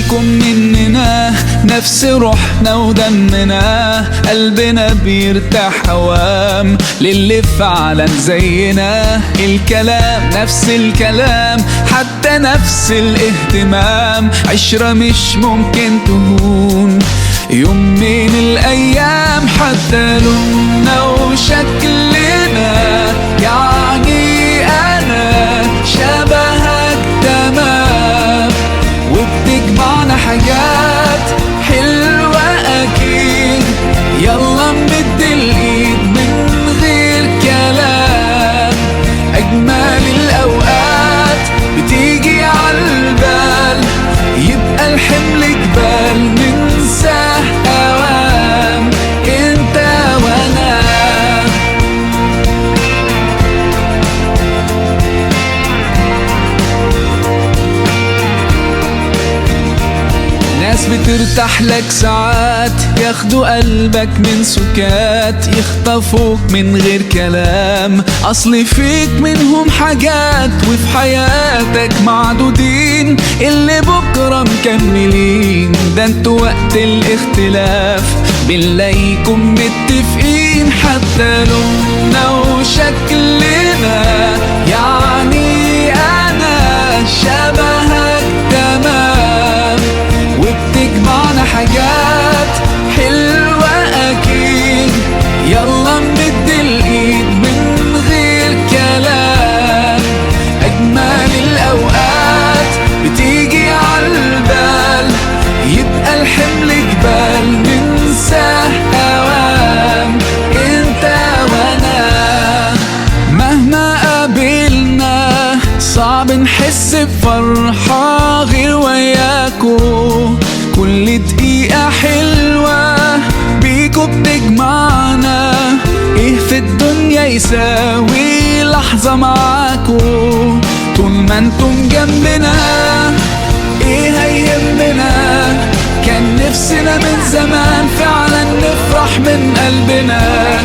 فيكم مننا نفس روحنا ودمنا، قلبنا بيرتاح هوام للي فعلا زينا. الكلام نفس الكلام، حتى نفس الاهتمام، عشرة مش ممكن تهون يوم من الأيام. حتى لوننا وشكلنا، يعني أنا شبهك تمام، وبتجمعنا حاجات حلوة أكيد. يلا نمد الإيد من غير كلام، أجمل الأوقات بتيجي عالبال، يبقى الحمل جبال ننساه أوام، انت وانا. ناس بترتاح لك ساعات، ياخدوا قلبك من سكات، يخطفوك من غير كلام، اصل فيك منهم حاجات وفي حياتك معدودين، اللي بكرة مكملين. ده انتوا وقت الاختلاف بنلاقيكم متفقين. حتى لوننا وشكلنا، يعني انا شبهك تمام، وبتجمعنا حاجات حلوة أكيد. يلا نمد الإيد من غير كلام، أجمل الأوقات بتيجي عالبال، يبقى الحمل جبال ننساه أوام، انت وانا. مهما قابلنا صعب نحس بفرحة غير وياكو، كل دقيقة حلوة بيكو بتجمعنا. ايه في الدنيا يساوي لحظة معاكو؟ طول ما انتم جنبنا ايه هيهمنا؟ كان نفسنا من زمان فعلا نفرح من قلبنا.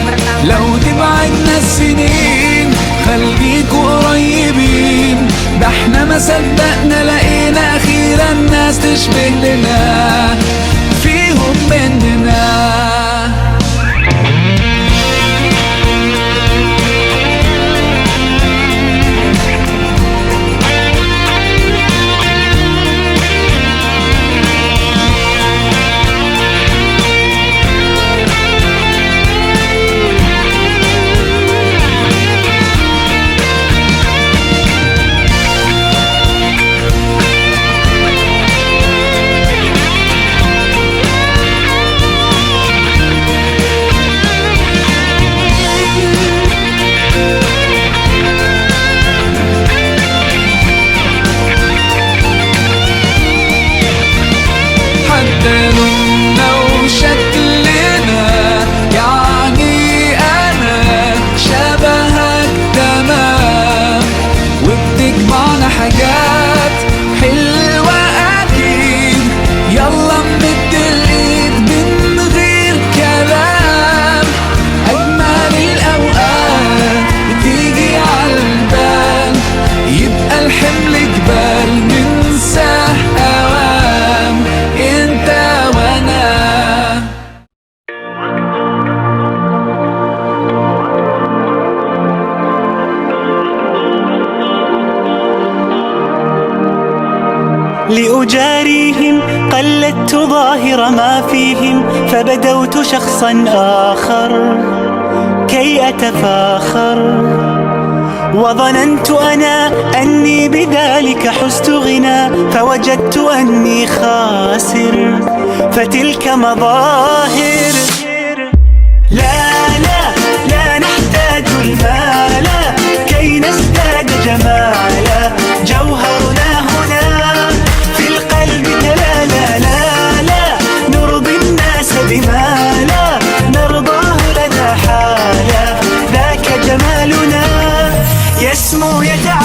لو تبعدنا السنين خليكوا قريبين، ده احنا ما صدقنا لقينا اخيرا ناس تشبه لنا فيهم مننا. حاجات حلوة أكيد. يلا نمد الإيد من غير كلام، أجمل الأوقات بتيجي عالبال، يبقى الحمل جبال ننساه أوام، انت وانا. لأجاريهم قلدت ظاهر ما فيهم، فبدوت شخصا آخر كي أتفاخر، وظننت أنا أني بذلك حزت غنى، فوجدت أني خاسر، فتلك مظاهر. لا لا لا نحتاج المال كي نزداد جمالا، جوهرنا هنا في القلب. لا لا لا لا نرضي الناس بما لا نرضاه لنا حالا، ذاك جمالنا يسمو يتعالى